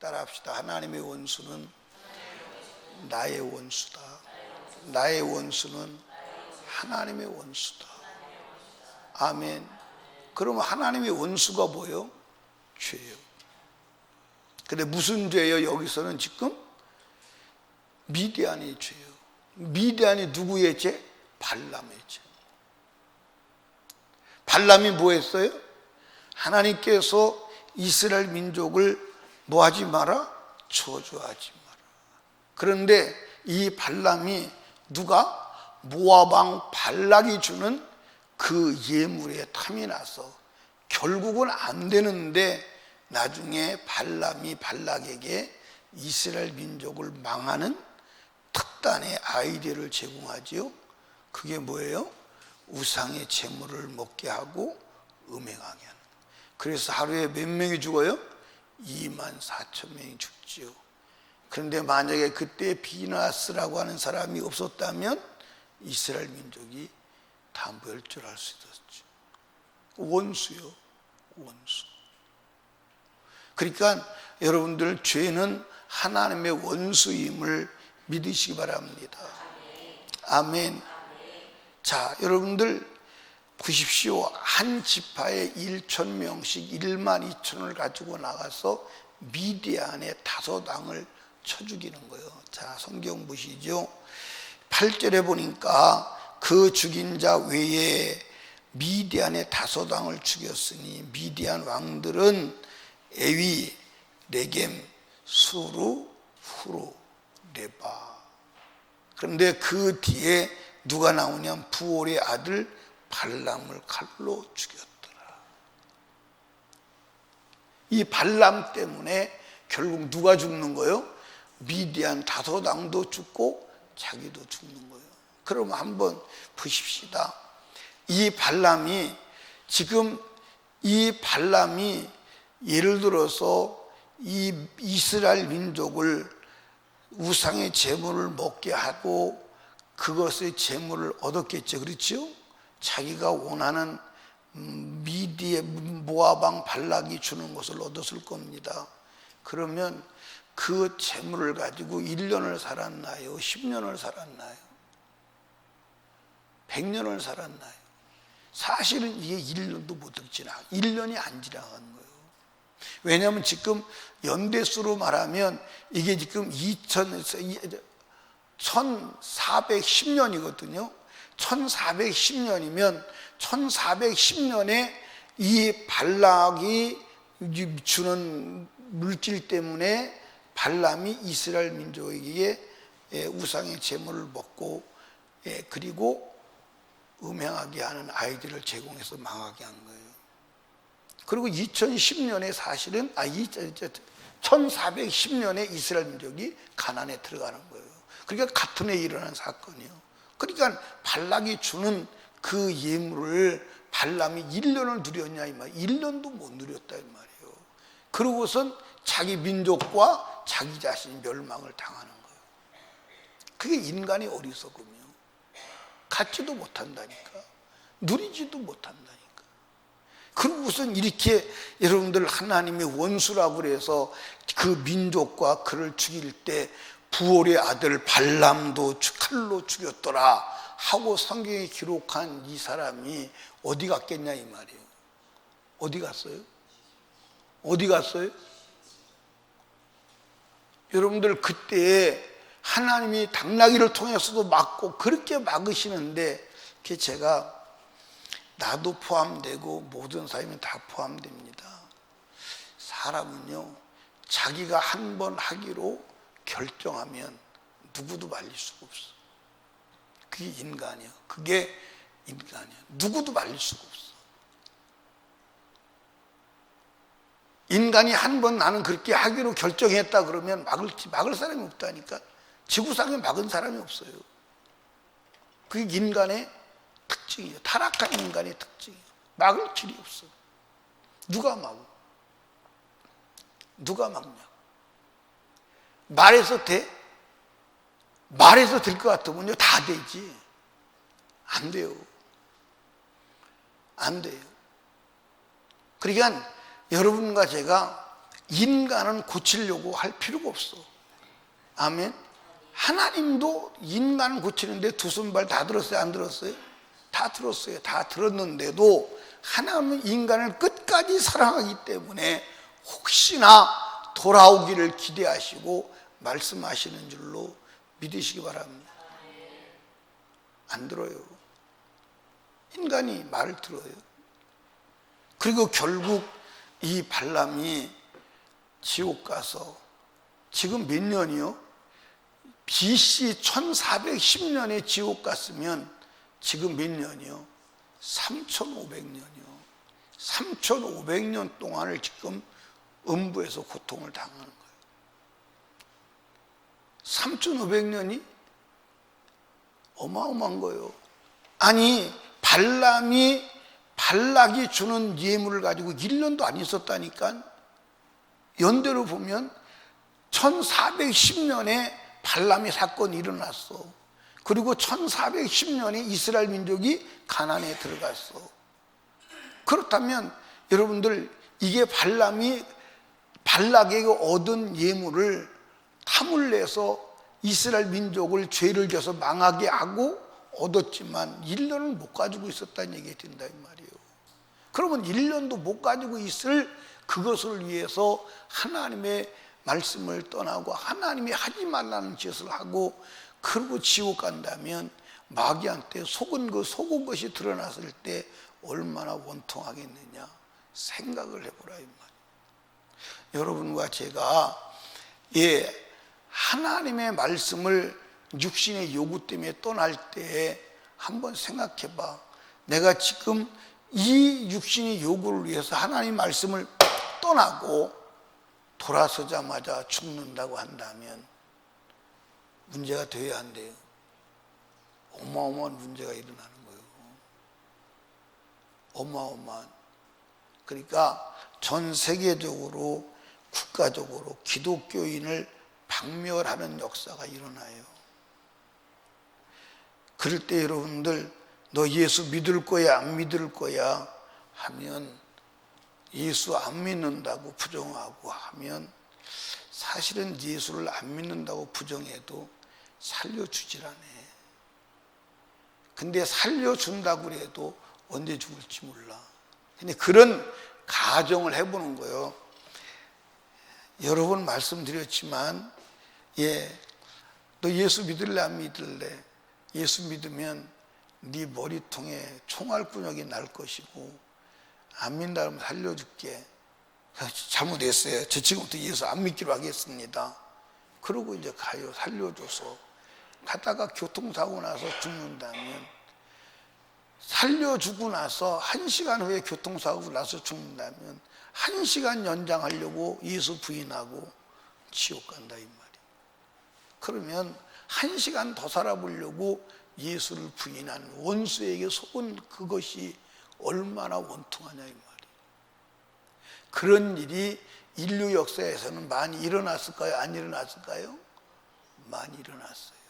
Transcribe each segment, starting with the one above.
따라합시다. 하나님의 원수는 나의 원수다. 나의 원수는 하나님의 원수다. 아멘. 그러면 하나님의 원수가 뭐예요? 죄예요. 근데 무슨 죄예요? 여기서는 지금 미디안의 죄예요. 미디안이 누구의 죄? 발람의 죄. 발람이 뭐 했어요? 하나님께서 이스라엘 민족을 뭐 하지 마라? 저주하지 마라. 그런데 이 발람이 누가? 모압 왕 발락이 주는 그 예물에 탐이 나서 결국은 안 되는데 나중에 발람이 발락에게 이스라엘 민족을 망하는 특단의 아이디어를 제공하지요. 그게 뭐예요? 우상의 제물을 먹게 하고 음행하게 하는. 그래서 하루에 몇 명이 죽어요? 24,000명이 죽지요. 그런데 만약에 그때 비나스라고 하는 사람이 없었다면 이스라엘 민족이 다 멸절할 수 있었죠. 원수요, 원수. 그러니까 여러분들 죄는 하나님의 원수임을 믿으시기 바랍니다. 아멘. 자, 여러분들 보십시오. 한 지파에 1,000명씩 12,000을 가지고 나가서 미디안의 5왕을 쳐 죽이는 거예요. 자, 성경 보시죠. 8절에 보니까 그 죽인 자 외에 미디안의 5왕을 죽였으니 미디안 왕들은 에위, 레겜, 수루, 후루, 레바. 그런데 그 뒤에 누가 나오냐면 부올의 아들 발람을 칼로 죽였더라. 이 발람 때문에 결국 누가 죽는 거예요? 미디안 5왕도 죽고 자기도 죽는 거예요. 그럼 한번 보십시다. 이 발람이 지금 예를 들어서 이 이스라엘 민족을 우상의 제물을 먹게 하고 그것의 제물을 얻었겠죠. 그렇죠? 자기가 원하는 모압 왕 발락이 주는 것을 얻었을 겁니다. 그러면 그 제물을 가지고 1년을 살았나요? 10년을 살았나요? 100년을 살았나요? 사실은 이게 1년도 못 지나. 1년이 안 지나간 거예요. 왜냐하면 지금 연대수로 말하면 이게 지금 1410년이거든요. 1410년이면 1410년에 이 발락이 주는 물질 때문에 발람이 이스라엘 민족에게 우상의 제물을 먹고 그리고 음행하게 하는 아이들을 제공해서 망하게 한 거예요. 그리고 2010년에 사실은 1410년에 이스라엘 민족이 가나안에 들어가는 거예요. 그러니까 같은 해에 일어난 사건이에요. 그러니까 발락이 주는 그 예물을 발람이 1년을 누렸냐 이 말이에요. 1년도 못 누렸다 이 말이에요. 그러고선 자기 민족과 자기 자신이 멸망을 당하는 거예요. 그게 인간의 어리석음이요. 갖지도 못한다니까. 누리지도 못한다니까. 그러고선 이렇게 여러분들 하나님의 원수라고 그래서 그 민족과 그를 죽일 때 부올의 아들 발람도 칼로 죽였더라 하고 성경에 기록한 이 사람이 어디 갔겠냐 이 말이에요. 어디 갔어요? 어디 갔어요? 여러분들 그때 하나님이 당나귀를 통해서도 막고 그렇게 막으시는데 그게 제가 나도 포함되고 모든 사람이 다 포함됩니다. 사람은요 자기가 한 번 하기로 결정하면 누구도 말릴 수가 없어. 그게 인간이에요. 그게 인간이에요. 누구도 말릴 수가 없어. 인간이 한 번 나는 그렇게 하기로 결정했다 그러면 막을 사람이 없다니까. 지구상에 막은 사람이 없어요. 그게 인간의 특징이에요. 타락한 인간의 특징이에요. 막을 길이 없어. 누가 막어? 누가 막냐? 말해서 돼? 말해서 될 것 같으면요 다 되지. 안 돼요. 안 돼요. 그러니까 여러분과 제가 인간은 고치려고 할 필요가 없어. 아멘. 하나님도 인간을 고치는데 두 손발 다 들었어요? 안 들었어요? 다 들었어요. 다 들었는데도 하나님은 인간을 끝까지 사랑하기 때문에 혹시나 돌아오기를 기대하시고 말씀하시는 줄로 믿으시기 바랍니다. 안 들어요. 인간이 말을 들어요. 그리고 결국 이 발람이 지옥 가서 지금 몇 년이요? BC 1410년에 지옥 갔으면 지금 몇 년이요? 3500년이요. 3500년 동안을 지금 음부에서 고통을 당하는 거예요. 3500년이 어마어마한 거예요. 아니, 발락이 주는 예물을 가지고 1년도 안 있었다니까. 연대로 보면 1410년에 발람의 사건이 일어났어. 그리고 1410년에 이스라엘 민족이 가나안에 들어갔어. 그렇다면 여러분들, 이게 발락에게 얻은 예물을 탐을 내서 이스라엘 민족을 죄를 져서 망하게 하고 얻었지만 1년을 못 가지고 있었다는 얘기가 된다 이 말이에요. 그러면 1년도 못 가지고 있을 그것을 위해서 하나님의 말씀을 떠나고 하나님이 하지 말라는 짓을 하고 그리고 지옥 간다면 마귀한테 속은 것이 드러났을 때 얼마나 원통하겠느냐 생각을 해보라 이 말이에요. 여러분과 제가 하나님의 말씀을 육신의 요구 때문에 떠날 때 한번 생각해 봐. 내가 지금 이 육신의 요구를 위해서 하나님 말씀을 떠나고 돌아서자마자 죽는다고 한다면 문제가 돼야 안 돼요. 어마어마한 문제가 일어나는 거예요. 어마어마한. 그러니까 전 세계적으로 국가적으로 기독교인을 박멸하는 역사가 일어나요. 그럴 때 여러분들 너 예수 믿을 거야 안 믿을 거야 하면 예수 안 믿는다고 부정하고 하면 사실은 예수를 안 믿는다고 부정해도 살려주질 않아. 근데 살려준다고 해도 언제 죽을지 몰라. 근데 그런 가정을 해보는 거예요. 여러 번 말씀드렸지만 너 예수 믿을래 안 믿을래? 예수 믿으면 네 머리통에 총알구녕이 날 것이고 안 믿는다면 살려줄게. 잘못했어요. 저 지금부터 예수 안 믿기로 하겠습니다. 그러고 이제 가요. 살려줘서 가다가 교통사고 나서 죽는다면 살려주고 나서 1시간 후에 교통사고 나서 죽는다면 1시간 연장하려고 예수 부인하고 지옥 간다 이 말이에요. 그러면 1시간 더 살아보려고 예수를 부인한 원수에게 속은 그것이 얼마나 원통하냐 이 말이에요. 그런 일이 인류 역사에서는 많이 일어났을까요? 안 일어났을까요? 많이 일어났어요.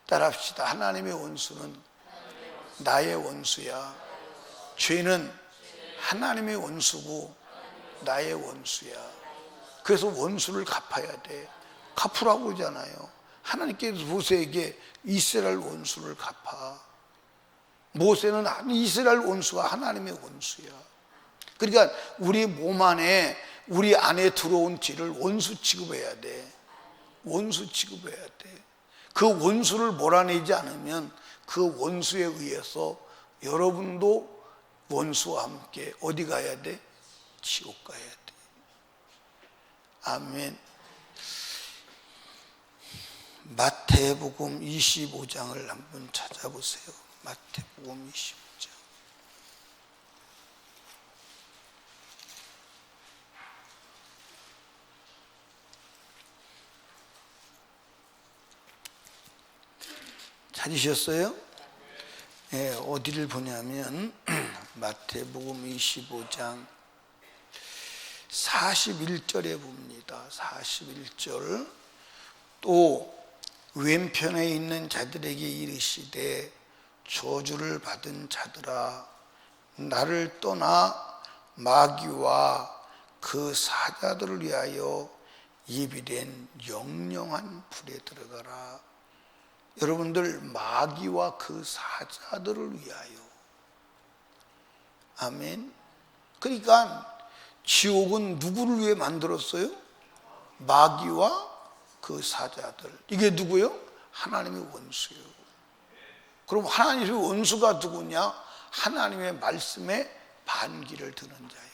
따라합시다. 하나님의 원수는 나의 원수야. 죄는 하나님의 원수고 나의 원수야. 그래서 원수를 갚아야 돼. 갚으라고 그러잖아요. 하나님께서 모세에게 이스라엘 원수를 갚아. 모세는 이스라엘 원수가 하나님의 원수야. 그러니까 우리 몸 안에 우리 안에 들어온 죄를 원수 취급해야 돼. 원수 취급해야 돼. 그 원수를 몰아내지 않으면 그 원수에 의해서 여러분도 원수와 함께 어디 가야 돼? 지옥 가야 돼. 아멘. 마태복음 25장을 한번 찾아보세요. 마태복음 25장. 찾으셨어요? 네, 어디를 보냐면 마태복음 25장 41절에 봅니다. 41절. 또 왼편에 있는 자들에게 이르시되 저주를 받은 자들아 나를 떠나 마귀와 그 사자들을 위하여 예비된 영영한 불에 들어가라. 여러분들, 마귀와 그 사자들을 위하여. 아멘. 그러니까 지옥은 누구를 위해 만들었어요? 마귀와 그 사자들. 이게 누구요? 하나님의 원수요. 그럼 하나님의 원수가 누구냐? 하나님의 말씀에 반기를 드는 자예요.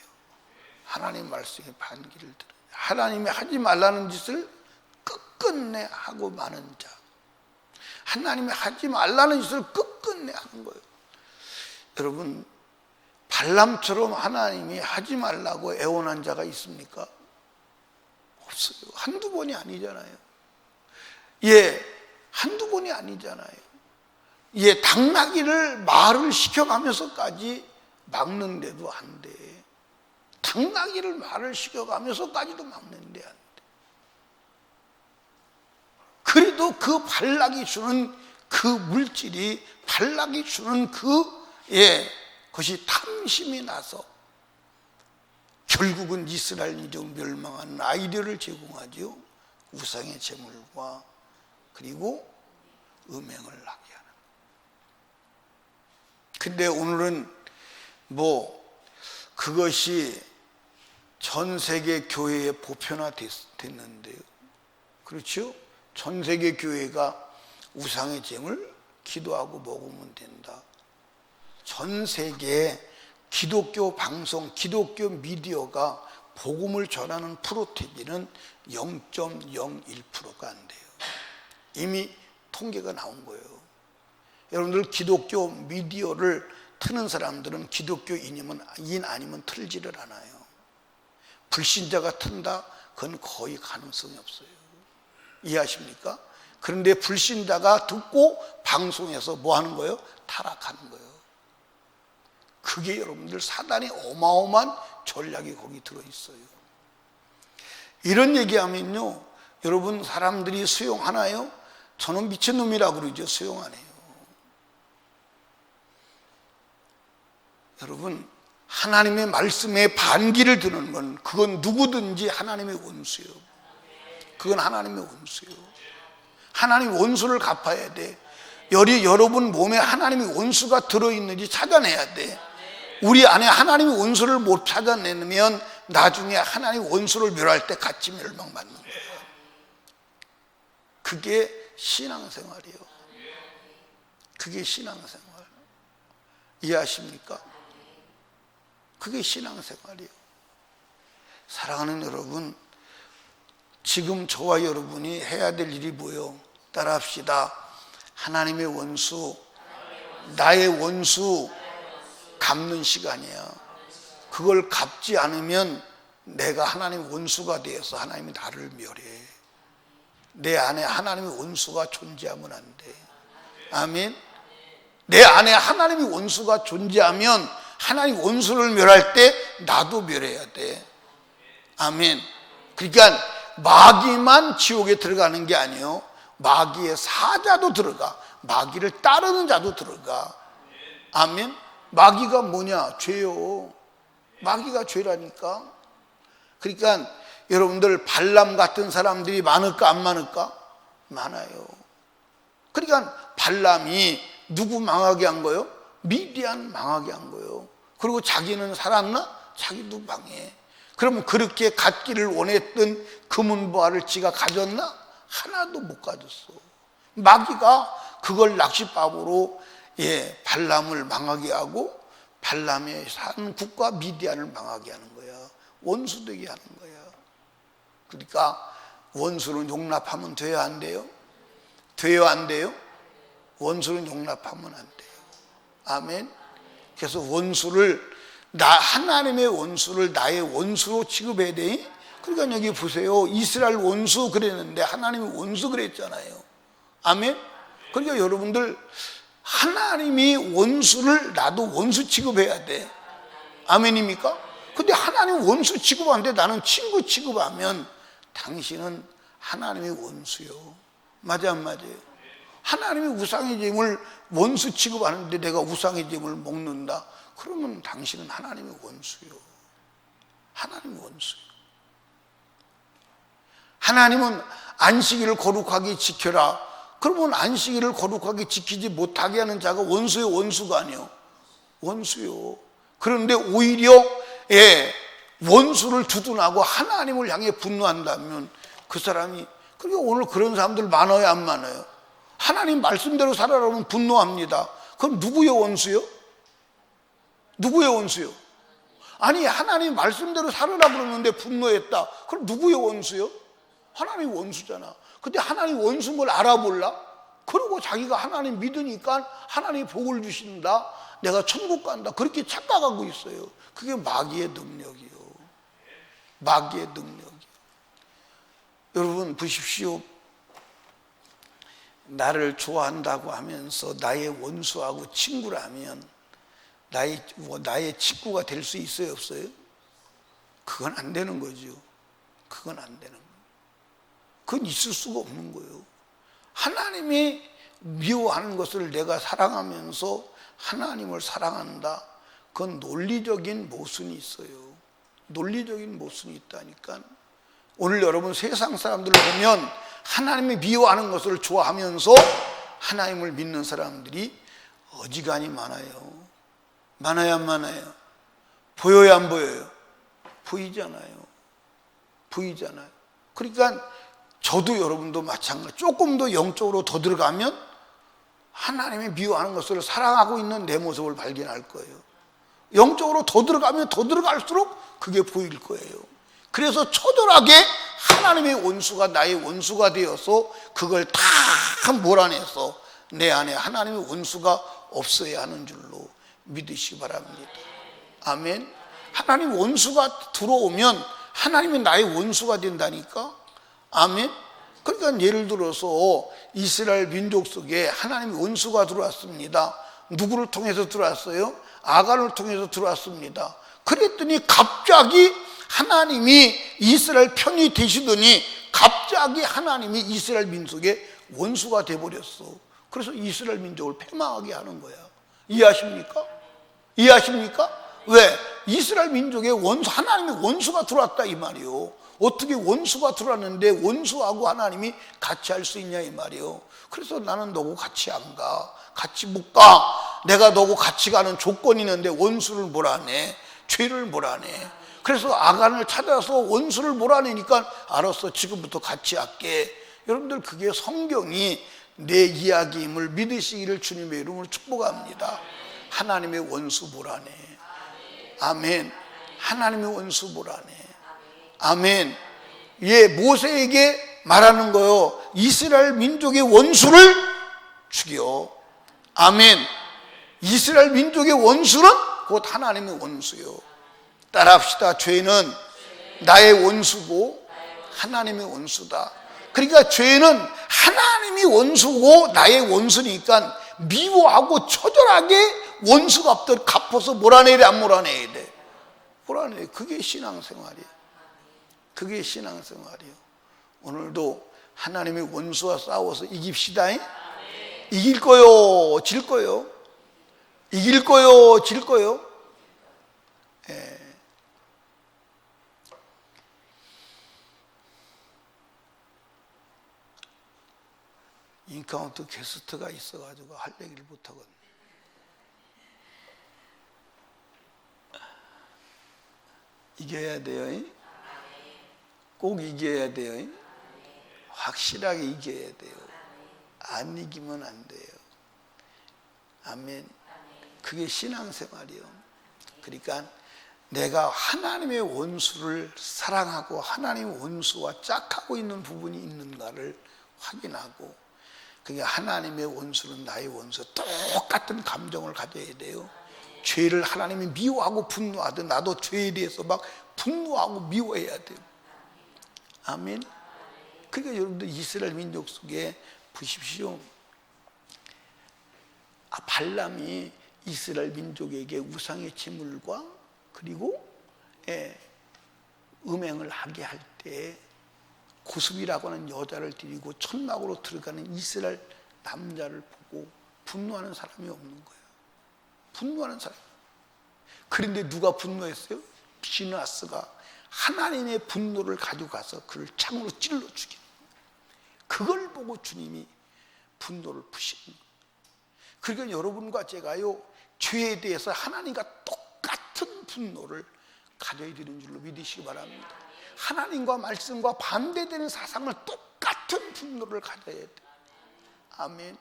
하나님의 말씀에 반기를 드는 자. 하나님이 하지 말라는 짓을 끝끝내 하고 마는 자. 하나님이 하지 말라는 짓을 끝끝내 하는 거예요. 여러분, 발람처럼 하나님이 하지 말라고 애원한 자가 있습니까? 없어요. 한두 번이 아니잖아요. 예, 한두 번이 아니잖아요. 예, 당나귀를 말을 시켜가면서까지 막는데도 안 돼. 당나귀를 말을 시켜가면서까지도 막는데 안 돼. 그래도 그 발락이 주는 그 물질이, 발락이 주는 그것이 탐심이 나서 결국은 이스라엘 민족 멸망하는 아이디어를 제공하죠. 우상의 제물과 그리고 음행을 하게 하는. 근데 오늘은 그것이 전 세계 교회에 보편화됐는데요. 그렇죠? 전 세계 교회가 우상의 제물 기도하고 먹으면 된다. 전 세계 기독교 방송, 기독교 미디어가 복음을 전하는 프로테지는 0.01%가 안 돼요. 이미 통계가 나온 거예요. 여러분들, 기독교 미디어를 트는 사람들은 기독교인이면 아니면 틀지를 않아요. 불신자가 튼다? 그건 거의 가능성이 없어요. 이해하십니까? 그런데 불신자가 듣고 방송에서 뭐 하는 거예요? 타락하는 거예요. 그게 여러분들 사단의 어마어마한 전략이 거기 들어있어요. 이런 얘기하면요, 여러분, 사람들이 수용하나요? 저는 미친놈이라고 그러죠. 수용 안 해요. 여러분, 하나님의 말씀에 반기를 드는 건 그건 누구든지 하나님의 원수예요. 그건 하나님의 원수예요. 하나님 원수를 갚아야 돼. 여러분 몸에 하나님의 원수가 들어있는지 찾아내야 돼. 우리 안에 하나님의 원수를 못 찾아내면 나중에 하나님의 원수를 멸할 때 같이 멸망받는 거예요. 그게 신앙생활이에요. 그게 신앙생활. 이해하십니까? 그게 신앙생활이에요. 사랑하는 여러분, 지금 저와 여러분이 해야 될 일이 뭐예요? 따라합시다. 하나님의 원수, 나의 원수 갚는 시간이야. 그걸 갚지 않으면 내가 하나님의 원수가 되어서 하나님이 나를 멸해. 내 안에 하나님의 원수가 존재하면 안 돼. 아멘. 내 안에 하나님의 원수가 존재하면 하나님 원수를 멸할 때 나도 멸해야 돼. 아멘. 그러니까 마귀만 지옥에 들어가는 게 아니에요. 마귀의 사자도 들어가. 마귀를 따르는 자도 들어가. 아멘. 마귀가 뭐냐? 죄요. 마귀가 죄라니까. 그러니까 여러분들, 발람 같은 사람들이 많을까 안 많을까? 많아요. 그러니까 발람이 누구 망하게 한 거예요? 미디안 망하게 한 거예요. 그리고 자기는 살았나? 자기도 망해. 그러면 그렇게 갖기를 원했던 금은보화를 지가 가졌나? 하나도 못 가졌어. 마귀가 그걸 낚싯밥으로 발람을 망하게 하고 발람의 사는 국가 미디안을 망하게 하는 거야. 원수되게 하는 거야. 그러니까 원수를 용납하면 돼요, 안 돼요? 돼요, 안 돼요? 원수를 용납하면 안 돼요. 아멘. 그래서 하나님의 원수를 나의 원수로 취급해야 돼. 그러니까 여기 보세요. 이스라엘 원수 그랬는데 하나님이 원수 그랬잖아요. 아멘. 그러니까 여러분들, 하나님이 원수를 나도 원수 취급해야 돼. 아멘입니까? 근데 하나님 원수 취급하는데 나는 친구 취급하면 당신은 하나님의 원수요. 맞아, 안 맞아요? 하나님이 우상의 제물 원수 취급하는데 내가 우상의 제물을 먹는다? 그러면 당신은 하나님의 원수요. 하나님의 원수예요. 하나님은 안식일을 거룩하게 지켜라. 그러면 안식일을 거룩하게 지키지 못하게 하는 자가 원수의 원수가 아니에요. 원수요. 그런데 오히려 원수를 두둔하고 하나님을 향해 분노한다면 그 사람이, 그러니까 오늘 그런 사람들 많아요, 안 많아요? 하나님 말씀대로 살아라면 분노합니다. 그럼 누구의 원수요? 누구의 원수요? 아니, 하나님 말씀대로 살아라 그러는데 분노했다. 그럼 누구의 원수요? 하나님 원수잖아. 근데 하나님 원수인 걸 알아볼라? 그러고 자기가 하나님 믿으니까 하나님 복을 주신다, 내가 천국 간다, 그렇게 착각하고 있어요. 그게 마귀의 능력이요. 마귀의 능력이요. 여러분 보십시오. 나를 좋아한다고 하면서 나의 원수하고 친구라면 나의 친구가 될 수 있어요, 없어요? 그건 안 되는 거죠. 그건 안 되는 거예요. 그건 있을 수가 없는 거예요. 하나님이 미워하는 것을 내가 사랑하면서 하나님을 사랑한다, 그건 논리적인 모순이 있어요. 논리적인 모순이 있다니까. 오늘 여러분 세상 사람들을 보면 하나님이 미워하는 것을 좋아하면서 하나님을 믿는 사람들이 어지간히 많아요. 많아요, 안 많아요? 보여요, 안 보여요? 보이잖아요. 보이잖아요. 그러니까 저도 여러분도 마찬가지. 조금 더 영적으로 더 들어가면 하나님이 미워하는 것을 사랑하고 있는 내 모습을 발견할 거예요. 영적으로 더 들어가면 더 들어갈수록 그게 보일 거예요. 그래서 처절하게 하나님의 원수가 나의 원수가 되어서 그걸 다 몰아내서 내 안에 하나님의 원수가 없어야 하는 줄로 믿으시기 바랍니다. 아멘. 하나님 원수가 들어오면 하나님이 나의 원수가 된다니까. 아멘. 그러니까 예를 들어서 이스라엘 민족 속에 하나님의 원수가 들어왔습니다. 누구를 통해서 들어왔어요? 아간을 통해서 들어왔습니다. 그랬더니 갑자기 하나님이 이스라엘 편이 되시더니 갑자기 하나님이 이스라엘 민족의 원수가 돼버렸어. 그래서 이스라엘 민족을 패망하게 하는 거야. 이해하십니까? 이해하십니까? 왜? 이스라엘 민족의 원수, 하나님의 원수가 들어왔다 이 말이요. 어떻게 원수가 들어왔는데 원수하고 하나님이 같이 할 수 있냐 이 말이요. 그래서 나는 너하고 같이 안 가. 같이 못 가. 내가 너하고 같이 가는 조건이 있는데 원수를 몰아내. 죄를 몰아내. 그래서 아간을 찾아서 원수를 몰아내니까 알았어, 지금부터 같이 할게. 여러분들 그게 성경이 내 이야기임을 믿으시기를 주님의 이름으로 축복합니다. 하나님의 원수 몰아내. 아멘. 하나님의 원수 몰아내. 아멘. 예, 모세에게 말하는 거요. 이스라엘 민족의 원수를 죽여. 아멘. 이스라엘 민족의 원수는 곧 하나님의 원수요. 따라합시다. 죄는 나의 원수고 하나님의 원수다. 그러니까 죄는 하나님이 원수고 나의 원수니까 미워하고 처절하게 원수 갚아서 몰아내야 돼, 안 몰아내야 돼? 몰아내. 그게 신앙생활이에요. 그게 신앙생활이에요. 오늘도 하나님의 원수와 싸워서 이깁시다. 이길 거요, 질 거요? 이길 거요, 질 거요? 예. 인카운트 게스트가 있어가지고 할 얘기를 못하거든요. 이겨야 돼요. 꼭 이겨야 돼요. 확실하게 이겨야 돼요. 안 이기면 안 돼요. 아멘. 그게 신앙생활이요. 그러니까 내가 하나님의 원수를 사랑하고 하나님의 원수와 짝하고 있는 부분이 있는가를 확인하고, 그게 하나님의 원수는 나의 원수, 똑같은 감정을 가져야 돼요. 죄를 하나님이 미워하고 분노하듯 나도 죄에 대해서 막 분노하고 미워해야 돼요. 아멘. 그러니까 여러분들 이스라엘 민족 속에 보십시오. 발람이 이스라엘 민족에게 우상의 제물과 그리고 음행을 하게 할 때 고습이라고 하는 여자를 데리고 천막으로 들어가는 이스라엘 남자를 보고 분노하는 사람이 없는 거예요. 분노하는 사람. 그런데 누가 분노했어요? 비느하스가 하나님의 분노를 가지고 가서 그를 창으로 찔러 죽이는 거예요. 그걸 보고 주님이 분노를 푸시는 거예요. 그러니까 여러분과 제가요, 죄에 대해서 하나님과 똑같은 분노를 가져야 되는 줄로 믿으시기 바랍니다. 하나님과 말씀과 반대되는 사상을 똑같은 분노를 가져야 돼요. 아멘.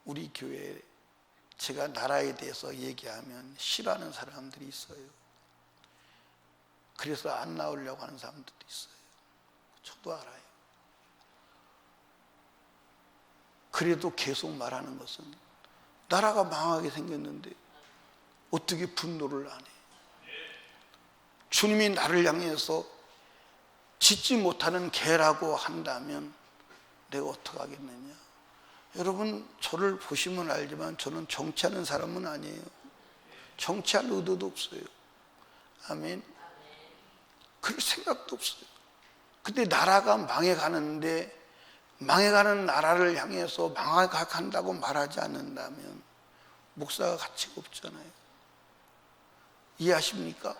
우리 교회에 제가 나라에 대해서 얘기하면 싫어하는 사람들이 있어요. 그래서 안 나오려고 하는 사람들도 있어요. 저도 알아요. 그래도 계속 말하는 것은 나라가 망하게 생겼는데 어떻게 분노를 안 해? 주님이 나를 향해서 짖지 못하는 개라고 한다면 내가 어떡하겠느냐? 여러분, 저를 보시면 알지만 저는 정치하는 사람은 아니에요. 정치할 의도도 없어요. 아멘. 그럴 생각도 없어요. 근데 나라가 망해가는데 망해가는 나라를 향해서 망해간다고 말하지 않는다면 목사가 가치가 없잖아요. 이해하십니까?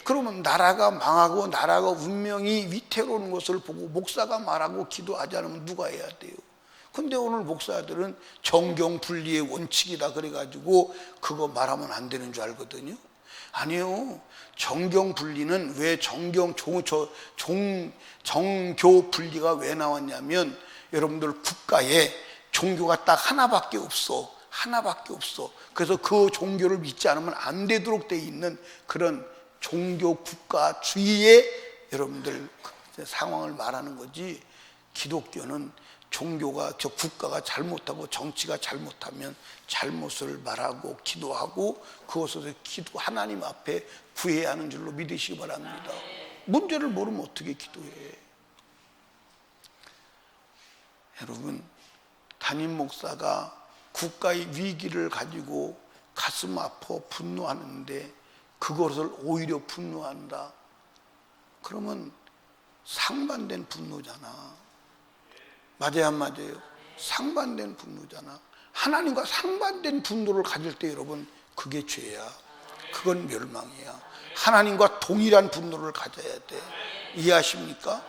그러면 나라가 망하고 나라가 운명이 위태로운 것을 보고 목사가 말하고 기도하지 않으면 누가 해야 돼요? 근데 오늘 목사들은 정경 분리의 원칙이다 그래가지고 그거 말하면 안 되는 줄 알거든요. 아니요. 정경 분리는 왜 정교 분리가 왜 나왔냐면 여러분들 국가에 종교가 딱 하나밖에 없어. 하나밖에 없어. 그래서 그 종교를 믿지 않으면 안 되도록 돼 있는 그런 종교 국가주의의 여러분들 상황을 말하는 거지. 기독교는 종교가 저 국가가 잘못하고 정치가 잘못하면 잘못을 말하고 기도하고 그것을 하나님 앞에 구해야 하는 줄로 믿으시기 바랍니다. 문제를 모르면 어떻게 기도해? 여러분, 담임 목사가 국가의 위기를 가지고 가슴 아파 분노하는데 그것을 오히려 분노한다. 그러면 상반된 분노잖아. 맞아요, 안 맞아요? 상반된 분노잖아. 하나님과 상반된 분노를 가질 때 여러분, 그게 죄야. 그건 멸망이야. 하나님과 동일한 분노를 가져야 돼. 이해하십니까?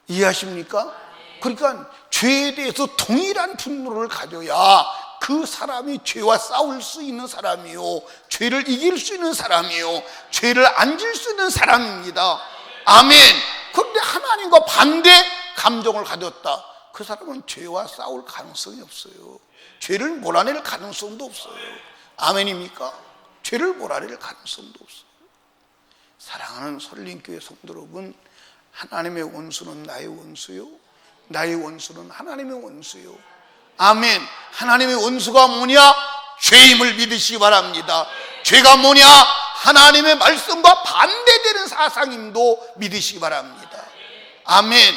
이해하십니까? 그러니까 죄에 대해서 동일한 분노를 가져야 그 사람이 죄와 싸울 수 있는 사람이요, 죄를 이길 수 있는 사람이요, 죄를 안질 수 있는 사람입니다. 아멘. 그런데 하나님과 반대 감정을 가졌다. 그 사람은 죄와 싸울 가능성이 없어요. 죄를 몰아낼 가능성도 없어요. 아멘입니까? 죄를 몰아낼 가능성도 없어요. 사랑하는 설림교회 성도 여러분, 하나님의 원수는 나의 원수요, 나의 원수는 하나님의 원수요. 아멘. 하나님의 원수가 뭐냐? 죄임을 믿으시기 바랍니다. 죄가 뭐냐? 하나님의 말씀과 반대되는 사상임도 믿으시기 바랍니다. 아멘.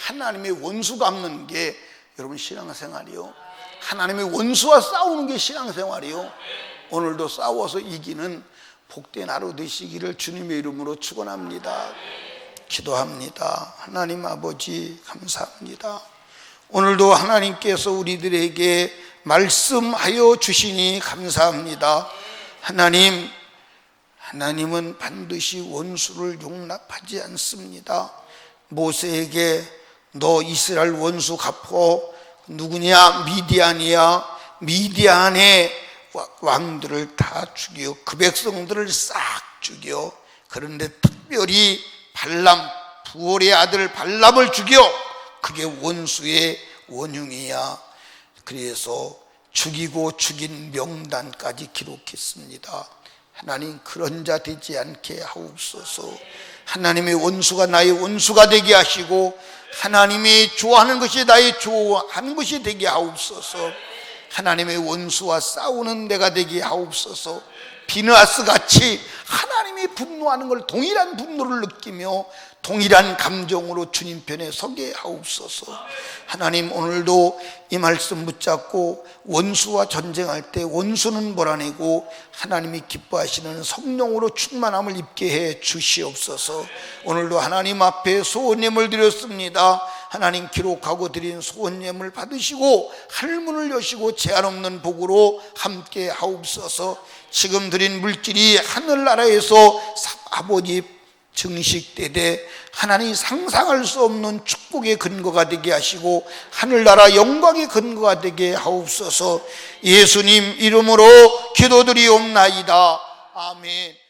하나님의 원수 갚는 게 여러분 신앙생활이요, 하나님의 원수와 싸우는 게 신앙생활이요. 오늘도 싸워서 이기는 복된 하루 되시기를 주님의 이름으로 축원합니다. 기도합니다. 하나님 아버지 감사합니다. 오늘도 하나님께서 우리들에게 말씀하여 주시니 감사합니다. 하나님은 반드시 원수를 용납하지 않습니다. 모세에게 너 이스라엘 원수 갚고, 누구냐? 미디안이야. 미디안의 왕들을 다 죽여, 그 백성들을 싹 죽여. 그런데 특별히 부올의 아들 발람을 죽여. 그게 원수의 원흉이야. 그래서 죽이고 죽인 명단까지 기록했습니다. 하나님, 그런 자 되지 않게 하옵소서. 하나님의 원수가 나의 원수가 되게 하시고, 하나님이 좋아하는 것이 나의 좋아하는 것이 되게 하옵소서. 하나님의 원수와 싸우는 내가 되게 하옵소서. 비느하스 같이 하나님이 분노하는 걸 동일한 분노를 느끼며 동일한 감정으로 주님 편에 서게 하옵소서. 하나님, 오늘도 이 말씀 붙잡고 원수와 전쟁할 때 원수는 몰아내고 하나님이 기뻐하시는 성령으로 충만함을 입게 해 주시옵소서. 오늘도 하나님 앞에 소원임을 드렸습니다. 하나님 기록하고 드린 소원 예물 받으시고 하늘문을 여시고 제한 없는 복으로 함께 하옵소서. 지금 드린 물질이 하늘나라에서 아버지 증식되되 하나님 상상할 수 없는 축복의 근거가 되게 하시고 하늘나라 영광의 근거가 되게 하옵소서. 예수님 이름으로 기도드리옵나이다. 아멘.